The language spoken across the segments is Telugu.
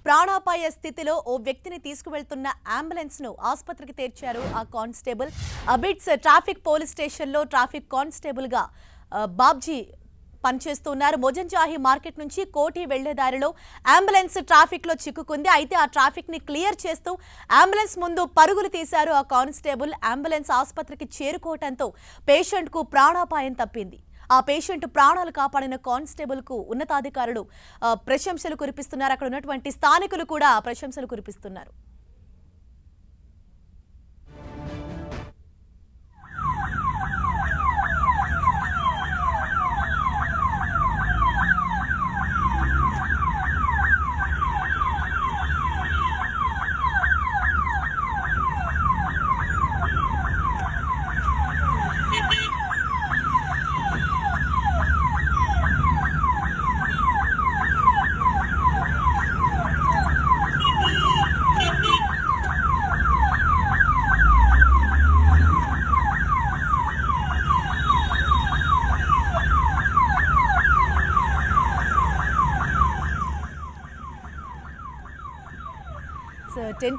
ప్రాణాపాయ స్థితిలో ఓ వ్యక్తిని తీసుకువెళ్తున్న అంబులెన్స్ ను ఆసుపత్రికి చేర్చారు ఆ constable. Abids traffic police station లో ట్రాఫిక్ కానిస్టేబుల్ గా బాబ్జీ పనిచేస్తున్నారు. మొజంజాహి మార్కెట్ నుంచి కోటి వెళ్లే దారిలో అంబులెన్స్ ట్రాఫిక్ లో చిక్కుకుంది. అయితే ఆ ట్రాఫిక్ ని క్లియర్ చేస్తూ అంబులెన్స్ ముందు పరుగులు తీశారు ఆ కానిస్టేబుల్. అంబులెన్స్ ఆసుపత్రికి చేరుకోవడంతో పేషెంట్ కు ప్రాణాపాయం తప్పింది. ఆ పేషెంట్ ప్రాణాలు కాపాడిన కానిస్టేబుల్ కు ఉన్నతాధికారులు ప్రశంసలు కురిపిస్తున్నారు. అక్కడ ఉన్నటువంటి స్థానికులు కూడా ప్రశంసలు కురిపిస్తున్నారు.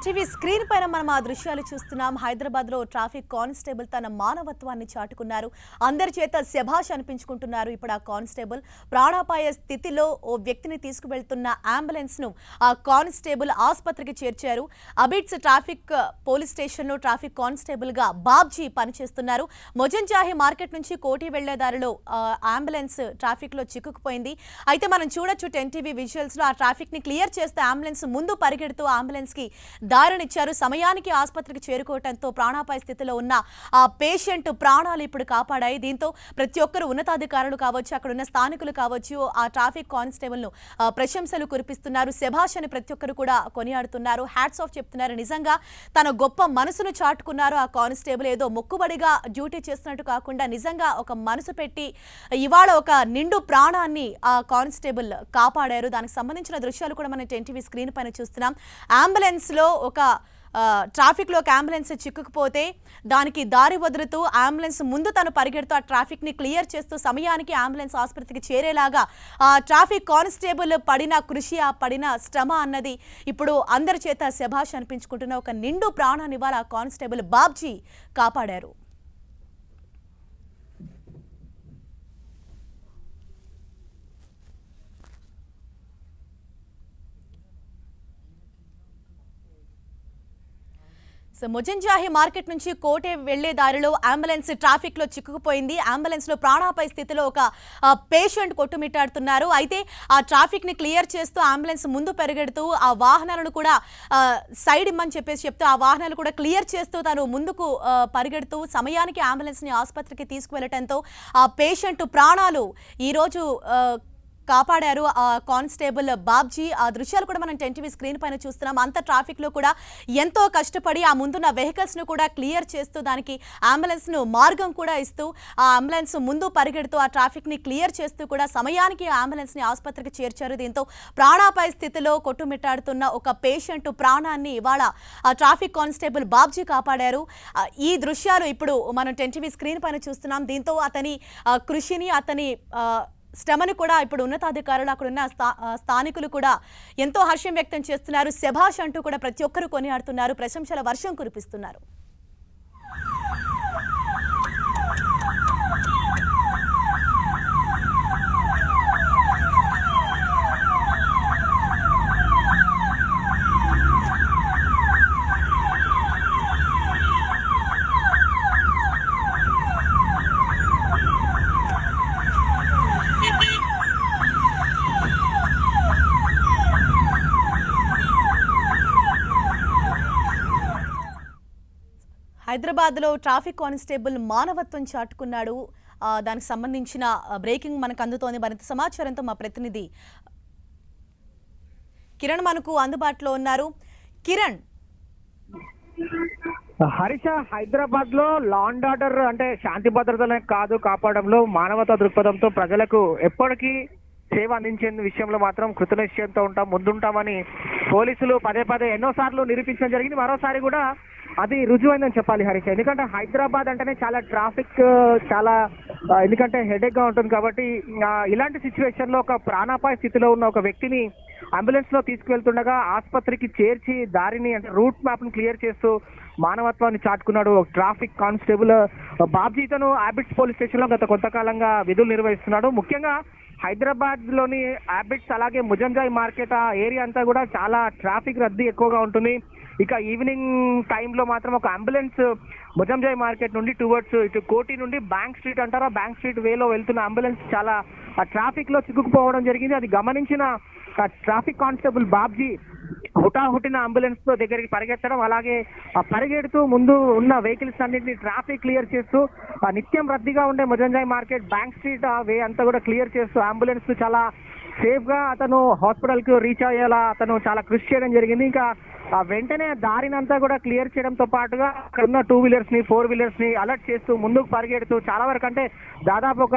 టీవీ స్క్రీన్ పైన మనం ఆ దృశ్యాలు చూస్తున్నాం. హైదరాబాద్ లో ట్రాఫిక్ కానిస్టేబుల్ తన మానవత్వాన్ని చాటుకున్నారు. అందరి చేత శభాష్ అనిపించుకుంటున్నారు. ఇప్పుడు ఆ కానిస్టేబుల్ ప్రాణాపాయ స్థితిలో ఓ వ్యక్తిని తీసుకువెళ్తున్న అంబులెన్స్ ను ఆ కానిస్టేబుల్ ఆసుపత్రికి చేర్చారు. అబిడ్స్ ట్రాఫిక్ పోలీస్ స్టేషన్ లో ట్రాఫిక్ కానిస్టేబుల్ గా బాబ్జీ పనిచేస్తున్నారు. మొజంజాహి మార్కెట్ నుంచి కోటి వెళ్లే దారిలో అంబులెన్స్ ట్రాఫిక్ లో చిక్కుకుపోయింది. అయితే మనం చూడొచ్చు టీవీ విజువల్స్ లో ఆ ట్రాఫిక్ ని క్లియర్ చేస్తే అంబులెన్స్ ముందు పరిగెడుతూ అంబులెన్స్ కి దారినిచ్చారు. సమయానికి ఆసుపత్రికి చేరుకోవడంతో ప్రాణాపాయ స్థితిలో ఉన్న ఆ పేషెంట్ ప్రాణాలు ఇప్పుడు కాపాడాయి. దీంతో ప్రతి ఒక్కరు ఉన్నతాధికారులు కావచ్చు, అక్కడ ఉన్న స్థానికులు కావచ్చు, ఆ ట్రాఫిక్ కానిస్టేబుల్ ను ప్రశంసలు కురిపిస్తున్నారు. శభాష్ అని ప్రతి ఒక్కరు కూడా కొనియాడుతున్నారు. హ్యాట్స్ ఆఫ్ చెప్తున్నారు. నిజంగా తన గొప్ప మనసును చాటుకున్నారు ఆ కానిస్టేబుల్. ఏదో మొక్కుబడిగా డ్యూటీ చేస్తున్నట్టు కాకుండా నిజంగా ఒక మనసు పెట్టి ఇవాళ ఒక నిండు ప్రాణాన్ని ఆ కానిస్టేబుల్ కాపాడారు. దానికి సంబంధించిన దృశ్యాలు కూడా మనం టీవీ స్క్రీన్ పైన చూస్తున్నాం. అంబులెన్స్ లో ఒక ట్రాఫిక్ లో ఒక అంబులెన్స్ చిక్కుకుపోతే దానికి దారి వదులుతూ అంబులెన్స్ ముందు తను పరిగెడుతూ ఆ ట్రాఫిక్ ని క్లియర్ చేస్తూ సమయానికి అంబులెన్స్ ఆసుపత్రికి చేరేలాగా ఆ ట్రాఫిక్ కానిస్టేబుల్ పడిన కృషి, ఆ పడిన శ్రమ అన్నది ఇప్పుడు అందరి చేత శభాష్ అనిపించుకుంటున్న ఒక నిండు ప్రాణాన్ని ఇవాళ కానిస్టేబుల్ బాబ్జీ కాపాడారు. మొజంజాహి మార్కెట్ నుంచి కోటే వెళ్లే దారిలో అంబులెన్స్ ట్రాఫిక్ లో చిక్కుకుపోయింది. అంబులెన్స్ లో ప్రాణాపాయ స్థితిలో ఒక పేషెంట్ కొట్టుమిట్టాడుతున్నారు. అయితే ఆ ట్రాఫిక్ ని క్లియర్ చేస్తూ అంబులెన్స్ ముందు పెరిగెడుతూ ఆ వాహనాలను కూడా సైడ్ ఇమ్మని చెప్తూ ఆ వాహనాలు కూడా క్లియర్ చేస్తూ తను ముందుకు పరిగెడుతూ సమయానికి అంబులెన్స్ ని ఆసుపత్రికి తీసుకువెళ్లడంతో ఆ పేషెంట్ ప్రాణాలు ఈరోజు కాపాడారు ఆ కానిస్టేబుల్ బాబ్జీ. ఆ దృశ్యాలు కూడా మనం టీవీ స్క్రీన్ పైన చూస్తున్నాం. అంత ట్రాఫిక్ లో కూడా ఎంతో కష్టపడి ఆ ముందున్న వెహికల్స్ ను కూడా క్లియర్ చేస్తూ దానికి అంబులెన్స్ ను మార్గం కూడా ఇస్తూ ఆ అంబులెన్స్ ముందు పరిగెడుతూ ఆ ట్రాఫిక్ ని క్లియర్ చేస్తూ కూడా సమయానికి అంబులెన్స్ ని ఆసుపత్రికి చేర్చారు. దీంతో ప్రాణాపాయ స్థితిలో కొట్టుమిట్టాడుతున్న ఒక పేషెంట్ ప్రాణాన్ని ఇవాళ ఆ ట్రాఫిక్ కానిస్టేబుల్ బాబ్జీ కాపాడారు. ఈ దృశ్యాలు ఇప్పుడు మనం టీవీ స్క్రీన్ పైన చూస్తున్నాం. దీంతో అతని కృషిని, అతని శ్రమను కూడా ఇప్పుడు ఉన్నతాధికారులు, అక్కడున్న స్థానికులు కూడా ఎంతో హర్షం వ్యక్తం చేస్తున్నారు. శభాష్ అంటూ కూడా ప్రతి ఒక్కరు కొనియాడుతున్నారు. ప్రశంసల వర్షం కురిపిస్తున్నారు. హైదరాబాద్ లో ట్రాఫిక్ కానిస్టేబుల్ మానవత్వం చాటుకున్నాడు. దానికి సంబంధించిన బ్రేకింగ్ మనకు అందుతోంది. మరింత సమాచారంతో మా ప్రతినిధి కిరణ్ మనకు అందుబాటులో ఉన్నారు. కిరణ్, హరిష, హైదరాబాద్ లో లా అండ్ ఆర్డర్ అంటే శాంతి భద్రతలే కాదు కాపాడంలో మానవతా దృక్పథంతో ప్రజలకు ఎప్పటికీ సేవ అందించే విషయంలో మాత్రం కృతనిశ్చయంతో ముందుంటామని పోలీసులు పదే పదే ఎన్నోసార్లు నిరూపించడం జరిగింది. మరోసారి కూడా అది రుజువైందని చెప్పాలి హరీష్. ఎందుకంటే హైదరాబాద్ అంటేనే చాలా ట్రాఫిక్, చాలా ఎందుకంటే హెడేక్ గా ఉంటుంది కాబట్టి ఇలాంటి సిచ్యువేషన్ లో ఒక ప్రాణాపాయ స్థితిలో ఉన్న ఒక వ్యక్తిని అంబులెన్స్ లో తీసుకువెళ్తుండగా ఆసుపత్రికి చేర్చి దారిని అంటే రూట్ మ్యాప్ ని క్లియర్ చేస్తూ మానవత్వాన్ని చాటుకున్నాడు ట్రాఫిక్ కానిస్టేబుల్ బాబ్జీ. ఇతను హ్యాబిట్స్ పోలీస్ స్టేషన్ లో గత కొంతకాలంగా విధులు నిర్వహిస్తున్నాడు. ముఖ్యంగా హైదరాబాద్ లోని హ్యాబిట్స్ అలాగే ముజంజాయ్ మార్కెట్ ఆ ఏరియా అంతా కూడా చాలా ట్రాఫిక్ రద్దీ ఎక్కువగా ఉంటుంది. ఇక ఈవినింగ్ టైంలో మాత్రం ఒక అంబులెన్స్ ముజంజాయ్ మార్కెట్ నుండి టువర్డ్స్ ఇటు కోటి నుండి బ్యాంక్ స్ట్రీట్ అంటారా బ్యాంక్ స్ట్రీట్ వేలో వెళ్తున్న అంబులెన్స్ చాలా ట్రాఫిక్ లో చిక్కుకుపోవడం జరిగింది. అది గమనించిన ట్రాఫిక్ కానిస్టేబుల్ బాబ్జీ హుటాహుటిన అంబులెన్స్ తో దగ్గరికి పరిగెత్తడం అలాగే పరిగెడుతూ ముందు ఉన్న వెహికల్స్ అన్నింటినీ ట్రాఫిక్ క్లియర్ చేస్తూ నిత్యం రద్దీగా ఉండే ముజంజాయ్ మార్కెట్ బ్యాంక్ స్ట్రీట్ ఆ వే అంతా కూడా క్లియర్ చేస్తూ అంబులెన్స్ చాలా సేఫ్ గా అతను హాస్పిటల్ కు రీచ్ అయ్యేలా అతను చాలా కృషి చేయడం జరిగింది. ఇంకా వెంటనే దారినంతా కూడా క్లియర్ చేయడంతో పాటుగా అక్కడ ఉన్న 2 వీలర్స్ ని 4 వీలర్స్ ని అలర్ట్ చేస్తూ ముందుకు పరిగెడుతూ చాలా వరకు అంటే దాదాపు ఒక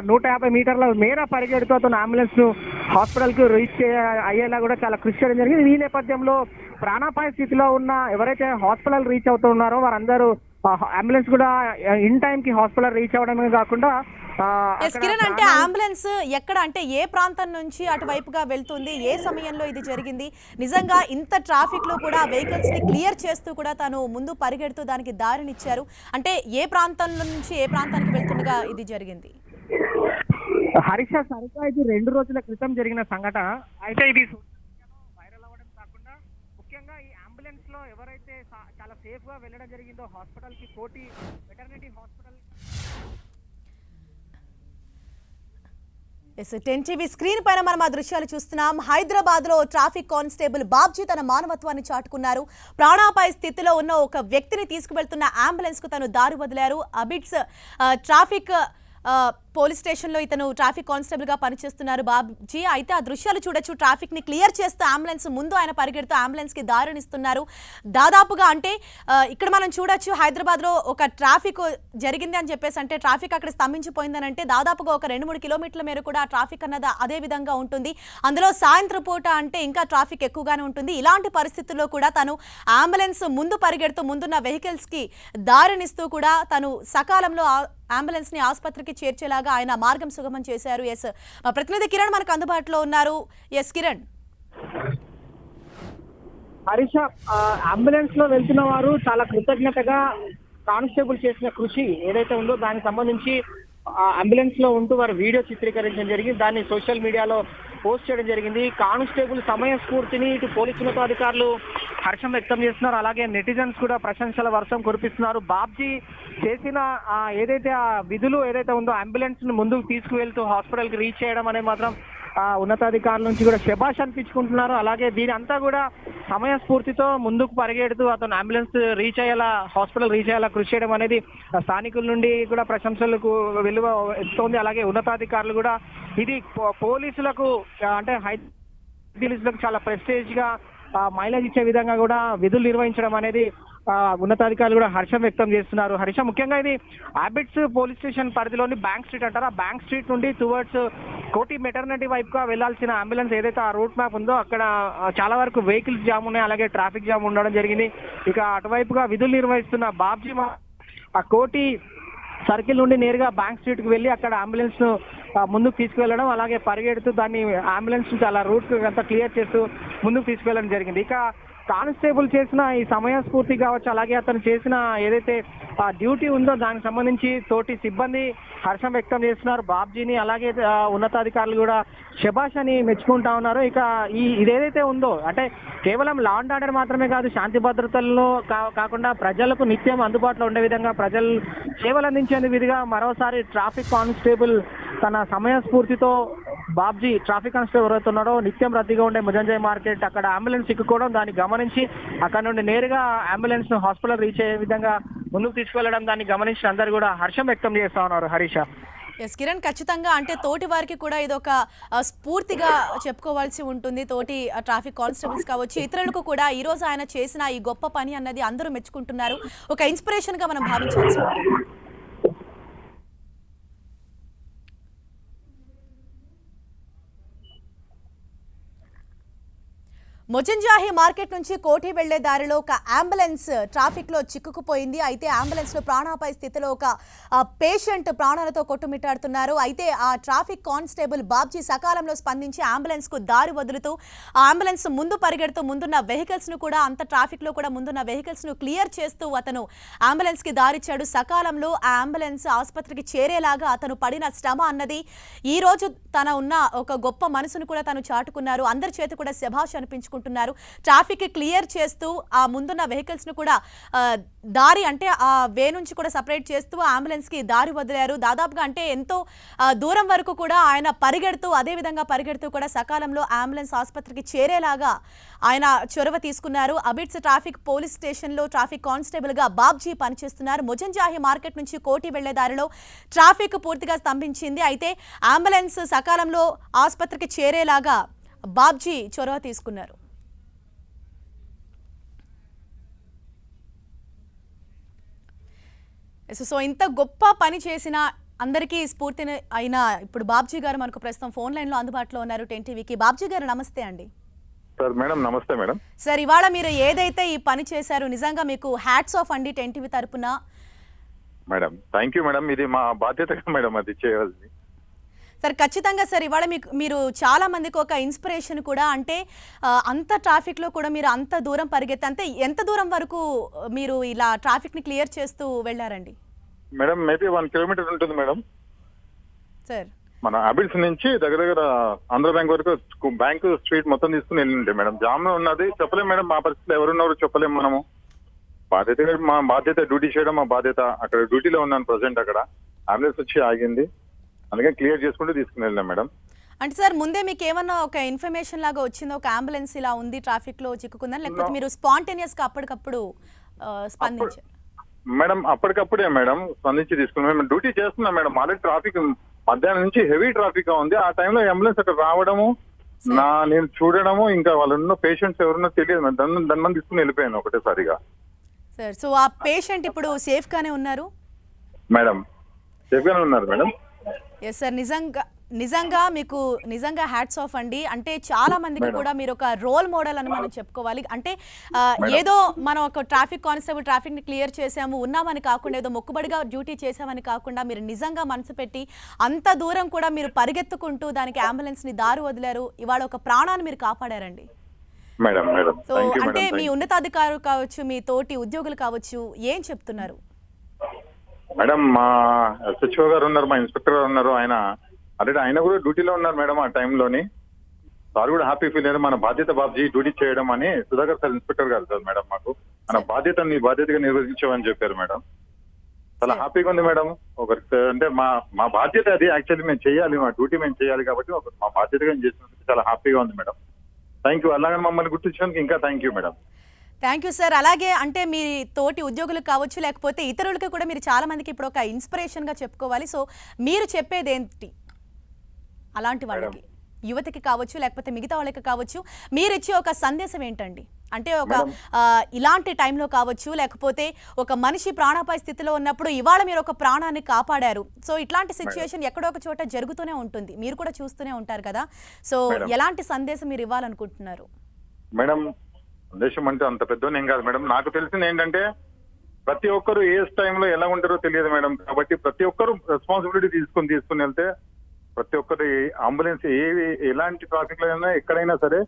150 మీటర్ల మేర పరిగెడుతూ అతను అంబులెన్స్ ను హాస్పిటల్ కు రీచ్ అయ్యేలా కూడా చాలా కృషి చేయడం జరిగింది. ఈ నేపథ్యంలో ప్రాణాపాయ స్థితిలో ఉన్న ఎవరైతే హాస్పిటల్ రీచ్ అవుతున్నారో వారందరూ అంబులెన్స్ కూడా ఇన్ టైం కి హాస్పిటల్ రీచ్ అవ్వడమే కాకుండా కిరణ్, అంటే అంబులెన్స్ ఎక్కడ, అంటే ఏ ప్రాంతం నుంచి అటువైపుగా వెళ్తుంది, ఏ సమయంలో ఇది జరిగింది? నిజంగా ఇంత ట్రాఫిక్ లో కూడా వెహికల్స్ ని క్లియర్ చేస్తూ కూడా తను ముందు పరిగెడుతూ దానికి దారినిచ్చారు. అంటే ఏ ప్రాంతం నుంచి ఏ ప్రాంతానికి వెళ్తుండగా ఇది జరిగింది? హరీష, సరిగ్గా ఇది 2 రోజుల క్రితం జరిగిన సంఘటన. అయితే ఇది వైరల్ అవ్వడం కాకుండా ముఖ్యంగా ఈ అంబులెన్స్ లో ఎవరైతే చాలా సేఫ్ గా వెళ్ళడం జరిగిందో హాస్పిటల్ కి కోటి veterinary hospital. Ten TV screen పైన మనం ఆ దృశ్యాలు చూస్తున్నాం. హైదరాబాద్ లో ట్రాఫిక్ కానిస్టేబుల్ బాబ్జీ తన మానవత్వాన్ని చాటుకున్నారు. ప్రాణాపాయ స్థితిలో ఉన్న ఒక వ్యక్తిని తీసుకువెళ్తున్న అంబులెన్స్ కు తను దారి వదిలారు. అబిట్స్ ట్రాఫిక్ పోలీస్ స్టేషన్లో ఇతను ట్రాఫిక్ కానిస్టేబుల్ గా పనిచేస్తున్నారు బాబ్జీ. అయితే ఆ దృశ్యాలు చూడొచ్చు. ట్రాఫిక్ ని క్లియర్ చేస్తూ అంబులెన్స్ ముందు ఆయన పరిగెడుతూ అంబులెన్స్ కి దారినిస్తున్నారు. దాదాపుగా అంటే ఇక్కడ మనం చూడొచ్చు, హైదరాబాద్ లో ఒక ట్రాఫిక్ జరిగింది అని చెప్పేసి, అంటే ట్రాఫిక్ అక్కడ స్తంభించిపోయిందని అంటే దాదాపుగా ఒక 2-3 కిలోమీటర్ల మేర కూడా ట్రాఫిక్ అన్నది అదే విధంగా ఉంటుంది. అందులో సాయంత్రం పూట అంటే ఇంకా ట్రాఫిక్ ఎక్కువగానే ఉంటుంది. ఇలాంటి పరిస్థితుల్లో కూడా తను అంబులెన్స్ ముందు పరిగెడుతూ ముందున్న వెహికల్స్ కి దారినిస్తూ కూడా తను సకాలంలో అంబులెన్స్ ని ఆసుపత్రికి చేర్చేలాగా ఆయన మార్గం సుగమం చేశారు. ఎస్, మా ప్రతినిధి కిరణ్ మనకు అందుబాటులో ఉన్నారు. ఎస్ కిరణ్. హరీష, అంబులెన్స్ లో వెళ్తున్న వారు చాలా కృతజ్ఞతగా కానిస్టేబుల్ చేసిన కృషి ఏదైతే ఉందో దానికి సంబంధించి అంబులెన్స్ లో ఉంటూ వారు వీడియో చిత్రీకరించడం జరిగింది. దాన్ని సోషల్ మీడియాలో పోస్ట్ చేయడం జరిగింది. కానిస్టేబుల్ సమయ స్ఫూర్తిని ఇటు పోలీసు ఉన్నతాధికారులు హర్షం వ్యక్తం చేస్తున్నారు. అలాగే నెటిజన్స్ కూడా ప్రశంసల వర్షం కురిపిస్తున్నారు. బాబ్జీ చేసిన ఏదైతే ఆ విధులు ఏదైతే ఉందో అంబులెన్స్ ను ముందుకు తీసుకువెళ్తూ హాస్పిటల్ కి రీచ్ చేయడం అనేది మాత్రం ఉన్నతాధికారుల నుంచి కూడా శభాష్ అనిపించుకుంటున్నారు. అలాగే దీని అంతా కూడా సమయ స్ఫూర్తితో ముందుకు పరిగెడుతూ అతను అంబులెన్స్ రీచ్ అయ్యేలా హాస్పిటల్ రీచ్ అయ్యేలా కృషి చేయడం అనేది స్థానికుల నుండి కూడా ప్రశంసలకు విలువ ఎత్తుంది. అలాగే ఉన్నతాధికారులు కూడా ఇది పోలీసులకు అంటే పోలీసులకు చాలా ప్రెస్టేజ్ గా మైలేజ్ ఇచ్చే విధంగా కూడా విధులు నిర్వహించడం అనేది ఉన్నతాధికారులు కూడా హర్షం వ్యక్తం చేస్తున్నారు. హర్షం, ముఖ్యంగా ఇది హ్యాబిట్స్ పోలీస్ స్టేషన్ పరిధిలోని బ్యాంక్ స్ట్రీట్ అంటారా బ్యాంక్ స్ట్రీట్ నుండి టువర్డ్స్ కోటి మెటర్నిటీ వైపుగా వెళ్లాల్సిన అంబులెన్స్ ఏదైతే ఆ రూట్ మ్యాప్ ఉందో అక్కడ చాలా వరకు వెహికల్స్ జామ్ ఉన్నాయి. అలాగే ట్రాఫిక్ జామ్ ఉండడం జరిగింది. ఇక అటువైపుగా విధులు నిర్వహిస్తున్న బాబ్జీ ఆ కోటి సర్కిల్ నుండి నేరుగా బ్యాంక్ స్ట్రీట్ కు వెళ్లి అక్కడ అంబులెన్స్ ను ముందుకు తీసుకువెళ్ళడం అలాగే పరిగెడుతూ దాన్ని అంబులెన్స్ చాలా రూట్ అంతా క్లియర్ చేస్తూ ముందుకు తీసుకువెళ్ళడం జరిగింది. ఇక కానిస్టేబుల్ చేసిన ఈ సమయ స్ఫూర్తి కావచ్చు, అలాగే అతను చేసిన ఏదైతే డ్యూటీ ఉందో దానికి సంబంధించి తోటి సిబ్బంది హర్షం వ్యక్తం చేస్తున్నారు బాబ్జీని. అలాగే ఉన్నతాధికారులు కూడా శభాష్ అని మెచ్చుకుంటా ఉన్నారు. ఇక ఇదేదైతే ఉందో అంటే కేవలం లా అండ్ ఆర్డర్ మాత్రమే కాదు, శాంతి భద్రతల్లో కాకుండా ప్రజలకు నిత్యం అందుబాటులో ఉండే విధంగా ప్రజలు సేవలు అందించేందుకు విధిగా మరోసారి ట్రాఫిక్ కానిస్టేబుల్ తన సమయ స్ఫూర్తితో బాబ్జీ ట్రాఫిక్ కానిస్టేబుల్ ఎవరైతే ఉన్నారో నిత్యం రద్దీగా ఉండే ముజంజాయ్ మార్కెట్ అక్కడ అంబులెన్స్ చిక్కుకోవడం దాన్ని గమనించి అక్కడ నుండి నేరుగా అంబులెన్స్ ను హాస్పిటల్ రీచ్ అయ్యే విధంగా ముందుకు తీసుకెళ్లడం దాన్ని గమనించి అందరూ కూడా హర్షం వ్యక్తం చేస్తా ఉన్నారు. హరీష. ఎస్ కిరణ్, ఖచ్చితంగా అంటే తోటి వారికి కూడా ఇది ఒక స్ఫూర్తిగా చెప్పుకోవాల్సి ఉంటుంది. తోటి ట్రాఫిక్ కానిస్టేబుల్స్ కావచ్చు, ఇతరులకు కూడా ఈ రోజు ఆయన చేసిన ఈ గొప్ప పని అన్నది అందరూ మెచ్చుకుంటున్నారు. ఒక ఇన్స్పిరేషన్ గా మనం భావించాల్సి ఉంటుంది. మొజంజాహి మార్కెట్ నుంచి కోఠి వెళ్లే దారిలో ఒక అంబులెన్స్ ట్రాఫిక్ లో చిక్కుకుపోయింది. అయితే అంబులెన్స్ లో ప్రాణాపాయ స్థితిలో ఒక పేషెంట్ ప్రాణాలతో కొట్టుమిట్టాడుతున్నారు. అయితే ఆ ట్రాఫిక్ కానిస్టేబుల్ బాబ్జీ సకాలంలో స్పందించి అంబులెన్స్ కు దారి వదులుతూ ఆ అంబులెన్స్ ముందు పరిగెడుతూ ముందున్న వెహికల్స్ ను కూడా అంత ట్రాఫిక్ లో కూడా ముందున్న వెహికల్స్ ను క్లియర్ చేస్తూ అతను అంబులెన్స్ కి దారిచ్చాడు. సకాలంలో ఆ అంబులెన్స్ ఆసుపత్రికి చేరేలాగా అతను పడిన శ్రమ అన్నది ఈ రోజు తన ఉన్న ఒక గొప్ప మనసును కూడా తను చాటుకున్నారు. అందరి చేతి కూడా శభాష్ అనిపించుకుంటున్నారు. ట్రాఫిక్ క్లియర్ చేస్తూ ఆ ముందున్న వెహికల్స్ ను కూడా దారి అంటే ఆ వే నుంచి కూడా సపరేట్ చేస్తూ అంబులెన్స్ కి దారి వదిలారు. దాదాపుగా అంటే ఎంతో దూరం వరకు కూడా ఆయన పరిగెడుతూ అదే విధంగా పరిగెడుతూ కూడా సకాలంలో అంబులెన్స్ ఆసుపత్రికి చేరేలాగా ఆయన చొరవ తీసుకున్నారు. అబిడ్స్ ట్రాఫిక్ పోలీస్ స్టేషన్ లో ట్రాఫిక్ కానిస్టేబుల్ గా బాబ్జీ పనిచేస్తున్నారు. మొజంజాహి మార్కెట్ నుంచి కోఠి వెళ్లే దారిలో ట్రాఫిక్ పూర్తిగా స్తంభించింది. అయితే అంబులెన్స్ సకాలంలో ఆసుపత్రికి చేరేలాగా బాబ్జీ చొరవ తీసుకున్నారు. సో ఇంత గొప్ప పని చేసిన అందరికీ స్ఫూర్తిని అయిన ఇప్పుడు బాబ్జీ గారు మనకు ప్రస్తుతం ఫోన్ లైన్ లో అందుబాటులో ఉన్నారు 10 టీవీకి. బాబ్జీ గారు నమస్తే అండి. సార్ మేడం నమస్తే మేడం. సార్ ఇవాళ మీరు ఏదైతే ఈ పని చేశారో నిజంగా మీకు హ్యాట్స్ ఆఫ్ అండి 10 టీవీ తరపున. మేడం థ్యాంక్ యూ మేడం, ఇది మా బాధ్యత మేడం, అది చేయాల్సింది. సార్ ఖచ్చితంగా సార్ ఇవాళ మీరు చాలా మందికి ఒక ఇన్స్పిరేషన్ కూడా. అంటే అంత ట్రాఫిక్ లో కూడా మీరు అంత దూరం పరిగెత్తి అంటే ఎంత దూరం వరకు మీరు ఇలా ట్రాఫిక్ ని క్లియర్ చేస్తూ వెళ్ళారండి? మేడం మేబీ 1 కిలోమీటర్ ఉంటుంది మేడం. సార్ మన అబిడ్స్ నుంచి దగ్గర దగ్గర ఆంధ్ర బ్యాంక్ వరకు బ్యాంక్ స్ట్రీట్ మొత్తం తీసుకుని వెళ్ళింటే మేడం జామ్ ఉన్నది. చెప్పలేం మేడం, మా పరిస్థితులు ఎవరున్నారో చెప్పలేం. మనము మా బాధ్యత డ్యూటీ చేయడం మా బాధ్యత. అక్కడ డ్యూటీలో ఉన్నాను ప్రజెంట్. అక్కడ అంబులెన్స్ వచ్చి ఆగింది, అందుకని క్లియర్ చేసుకుంటూ తీసుకుని వెళ్ళాం మేడం. అంటే సార్ ముందే మీకు ఏమన్నా ఒక ఇన్ఫర్మేషన్ లాగా వచ్చిందో ఒక అంబులెన్స్ ఇలా ఉంది ట్రాఫిక్ లో చిక్కుకుందని, లేకపోతే మీరు స్పాంటేనియస్ గా అప్పటికప్పుడు స్పందించారు? మేడం అప్పటికప్పుడే మేడం స్పందించి తీసుకున్నాం. మేము డ్యూటీ చేస్తున్నాం మేడం. ఆల్రెడీ ట్రాఫిక్ మధ్యాహ్నం నుంచి హెవీ ట్రాఫిక్ గా ఉంది. ఆ టైంలో అంబులెన్స్ అక్కడ రావడము, నేను చూడడము, ఇంకా వాళ్ళు ఉన్న పేషెంట్స్ ఎవరున్నో తెలియదు మేడం. దాని మంది తీసుకుని వెళ్ళిపోయాను ఒకటేసారిగా. సార్ సో ఆ పేషెంట్ ఇప్పుడు సేఫ్ గానే ఉన్నారు మేడం? సేఫ్ గానే ఉన్నారు మేడం. ఎస్ సార్, నిజంగా మీకు నిజంగా హ్యాట్స్ ఆఫ్ అండి. అంటే చాలా మందికి కూడా మీరు ఒక రోల్ మోడల్ అని మనం చెప్పుకోవాలి. అంటే ఏదో మనం ఒక ట్రాఫిక్ కానిస్టేబుల్ ట్రాఫిక్ ని క్లియర్ చేసాము ఉన్నామని కాకుండా, ఏదో మొక్కుబడిగా డ్యూటీ చేసామని కాకుండా మీరు నిజంగా మనసు పెట్టి అంత దూరం కూడా మీరు పరిగెత్తుకుంటూ దానికి అంబులెన్స్ ని దారి వదిలారు. ఇవాళ ఒక ప్రాణాన్ని మీరు కాపాడారండి. సో అంటే మీ ఉన్నతాధికారులు కావచ్చు, మీ తోటి ఉద్యోగులు కావచ్చు, ఏం చెప్తున్నారు? మేడం మా SHO గారు ఉన్నారు, మా ఇన్స్పెక్టర్ గారు ఉన్నారు. ఆయన కూడా డ్యూటీలో ఉన్నారు మేడం. ఆ టైంలోని సార్ కూడా హ్యాపీ ఫీల్ అయ్యారు. మన బాధ్యత బాబ్జీ డ్యూటీ చేయడం అని సుధాకర్ సార్ ఇన్స్పెక్టర్ గారు సార్ మేడం మాకు మన బాధ్యతగా నిర్వహించామని చెప్పారు మేడం. చాలా హ్యాపీగా ఉంది మేడం. ఒకరికి అంటే మా బాధ్యత అది. యాక్చువల్లీ మేము చేయాలి, మా డ్యూటీ మేము చేయాలి కాబట్టి మా బాధ్యతగా చేసినందుకు చాలా హ్యాపీగా ఉంది మేడం. Thank you. అలాగే మమ్మల్ని గుర్తించినందుకు ఇంకా thank you madam. Thank you sir. అలాగే అంటే మీ తోటి ఉద్యోగులకు కావచ్చు, లేకపోతే ఇతరులకు కూడా మీరు చాలా మందికి ఇప్పుడు ఒక ఇన్స్పిరేషన్ గా చెప్పుకోవాలి. సో మీరు చెప్పేది ఏంటి అలాంటి వాళ్ళకి, యువతకి కావచ్చు లేకపోతే మిగతా వాళ్ళకి కావచ్చు, మీరు ఇచ్చే ఒక సందేశం ఏంటండి? అంటే ఒక ఇలాంటి టైంలో కావచ్చు, లేకపోతే ఒక మనిషి ప్రాణాపాయ స్థితిలో ఉన్నప్పుడు ఇవాళ మీరు ఒక ప్రాణాన్ని కాపాడారు. సో ఇట్లాంటి సిచ్యువేషన్ ఎక్కడో ఒక చోట జరుగుతూనే ఉంటుంది, మీరు కూడా చూస్తూనే ఉంటారు కదా. సో ఎలాంటి సందేశం మీరు ఇవ్వాలనుకుంటున్నారు? మేడం సందేశం అంటే అంత పెద్ద ఏం కాదు మేడం. నాకు తెలిసింది ఏంటంటే ప్రతి ఒక్కరు ఏ టైంలో ఎలా ఉంటారో తెలియదు మేడం. కాబట్టి ప్రతి ఒక్కరు రెస్పాన్సిబిలిటీ తీసుకుని వెళ్తే ప్రతి ఒక్కరు అంబులెన్స్ ఎలాంటి ట్రాఫిక్ లో అయినా ఎక్కడైనా సరే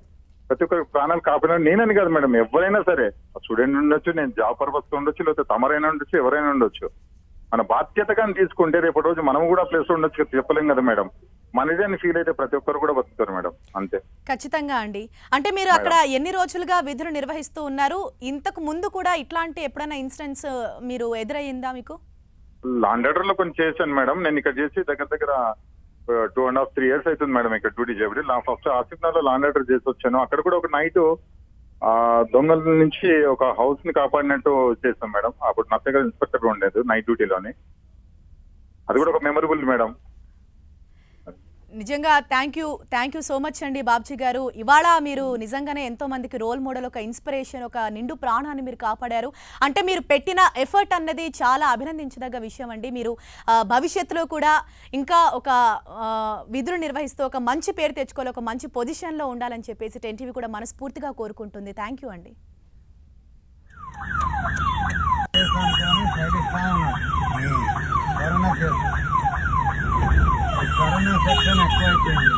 ప్రతి ఒక్కరు ప్రాణాలు కాపాడడం నేనని కాదు మేడం, ఎవరైనా సరే. స్టూడెంట్ ఉండొచ్చు, నేను జాబ్ పర్పస్ ఉండొచ్చు, లేకపోతే తమరైనా ఉండొచ్చు, ఎవరైనా ఉండొచ్చు. మన బాధ్యతగా తీసుకుంటే రేపటి రోజు మనం కూడా ప్లేస్ ఉండొచ్చు, చెప్పలేం కదా మేడం. మనదేని ఫీల్ అయితే ప్రతి ఒక్కరు కూడా బతుకుతారు మేడం. అంతే. ఖచ్చితంగా అండి. అంటే మీరు అక్కడ ఎన్ని రోజులుగా విధులు నిర్వహిస్తూ ఉన్నారు? ఇంతకు ముందు కూడా ఇట్లాంటి ఎప్పుడైనా ఇన్సిడెంట్స్ మీరు ఎదురయ్యిందా మీకు? లా అండ్ ఆర్డర్ లో కొన్ని చేశాను మేడం. నేను ఇక్కడ చేసి దగ్గర 2.5-3 years అవుతుంది మేడం ఇక్కడ డ్యూటీ చేయబడి. ఫస్ట్ ఆసిఫ్నగర్ లో లా అండ్ ఆర్డర్ చేసి వచ్చాను. అక్కడ కూడా ఒక నైట్ దొంగల నుంచి ఒక హౌస్ ని కాపాడినట్టు చేశాం మేడం. అప్పుడు నా దగ్గర ఇన్స్పెక్టర్ ఉండలేదు నైట్ డ్యూటీలోని. అది కూడా ఒక మెమరబుల్ మేడం. నిజంగా థ్యాంక్ యూ సో మచ్ అండి బాబ్జీ గారు. ఇవాళ మీరు నిజంగానే ఎంతో మందికి రోల్ మోడల్, ఒక ఇన్స్పిరేషన్, ఒక నిండు ప్రాణాన్ని మీరు కాపాడారు. అంటే మీరు పెట్టిన ఎఫర్ట్ అన్నది చాలా అభినందించదగ్గ విషయం అండి. మీరు భవిష్యత్తులో కూడా ఇంకా ఒక విధులు నిర్వహిస్తూ ఒక మంచి పేరు తెచ్చుకోవాలి, ఒక మంచి పొజిషన్లో ఉండాలని చెప్పేసి టెన్ టీవీ కూడా మనస్ఫూర్తిగా కోరుకుంటుంది. థ్యాంక్ యూ అండి. కరోనా సెక్షన్ ఎక్కువైపోయింది.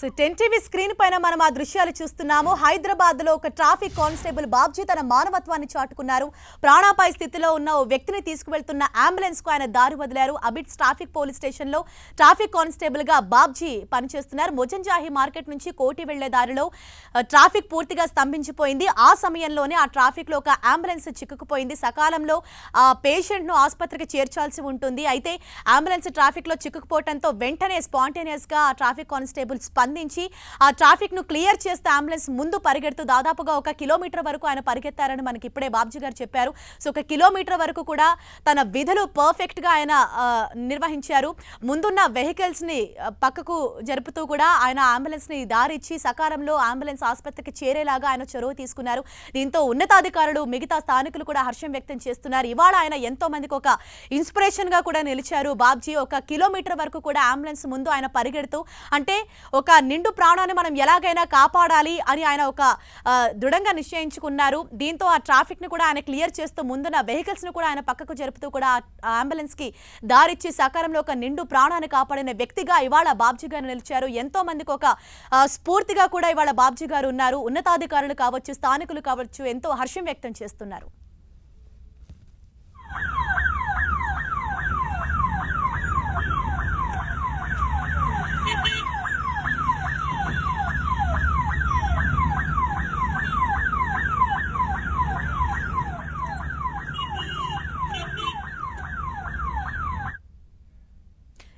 సో టెన్ టీవీ స్క్రీన్ పైన మనం ఆ దృశ్యాలు చూస్తున్నాము. హైదరాబాద్ లో ఒక ట్రాఫిక్ కానిస్టేబుల్ బాబ్జీ తన మానవత్వాన్ని చాటుకున్నారు. ప్రాణాపాయ స్థితిలో ఉన్న ఓ వ్యక్తిని తీసుకువెళ్తున్న అంబులెన్స్ కు ఆయన దారి వదిలారు. అబిడ్స్ ట్రాఫిక్ పోలీస్ స్టేషన్ లో ట్రాఫిక్ కానిస్టేబుల్ గా బాబ్జీ పనిచేస్తున్నారు. మొజంజాహి మార్కెట్ నుంచి కోటి వెళ్లే దారిలో ట్రాఫిక్ పూర్తిగా స్తంభించిపోయింది. ఆ సమయంలోనే ఆ ట్రాఫిక్ లో ఒక అంబులెన్స్ చిక్కుకుపోయింది. సకాలంలో ఆ పేషెంట్ ను ఆసుపత్రికి చేర్చాల్సి ఉంటుంది. అయితే అంబులెన్స్ ట్రాఫిక్ లో చిక్కుకుపోవడంతో వెంటనే స్పాంటేనియస్ గా ఆ ట్రాఫిక్ కానిస్టేబుల్ స్పందించి ఆ ట్రాఫిక్ ను క్లియర్ చేస్తే అంబులెన్స్ ముందు పరిగెడుతూ దాదాపుగా 1 కిలోమీటర్ వరకు ఆయన పరిగెత్తారని మనకి ఇప్పుడే బాబ్జీ గారు చెప్పారు. సో 1 కిలోమీటర్ వరకు కూడా తన విధులు పర్ఫెక్ట్ గా ఆయన నిర్వహించారు. ముందున్న వెహికల్స్ ని పక్కకు జరుపుతూ కూడా ఆయన అంబులెన్స్ ని దారిచ్చి సకాలంలో అంబులెన్స్ ఆసుపత్రికి చేరేలాగా ఆయన చొరవ తీసుకున్నారు. దీంతో ఉన్నతాధికారులు, మిగతా స్థానికులు కూడా హర్షం వ్యక్తం చేస్తున్నారు. ఇవాళ ఆయన ఎంతో మందికి ఒక ఇన్స్పిరేషన్ గా కూడా నిలిచారు. బాబ్జీ 1 కిలోమీటర్ వరకు కూడా అంబులెన్స్ ముందు ఆయన పరిగెడుతూ, అంటే ఒక నిండు ప్రాణాన్ని మనం ఎలాగైనా కాపాడాలి అని ఆయన ఒక దృఢంగా నిశ్చయించుకున్నారు. దీంతో ఆ ట్రాఫిక్ ని కూడా ఆయన క్లియర్ చేస్తూ ముందున్న వెహికల్స్ ను కూడా ఆయన పక్కకు జరుపుతూ కూడా అంబులెన్స్ కి దారిచ్చి సకాలంలో ఒక నిండు ప్రాణాన్ని కాపాడిన వ్యక్తిగా ఇవాళ బాబ్జీ గారు నిలిచారు. ఎంతో మందికి ఒక స్ఫూర్తిగా కూడా ఇవాళ బాబ్జీ గారు ఉన్నారు. ఉన్నతాధికారులు కావచ్చు, స్థానికులు కావచ్చు, ఎంతో హర్షం వ్యక్తం చేస్తున్నారు.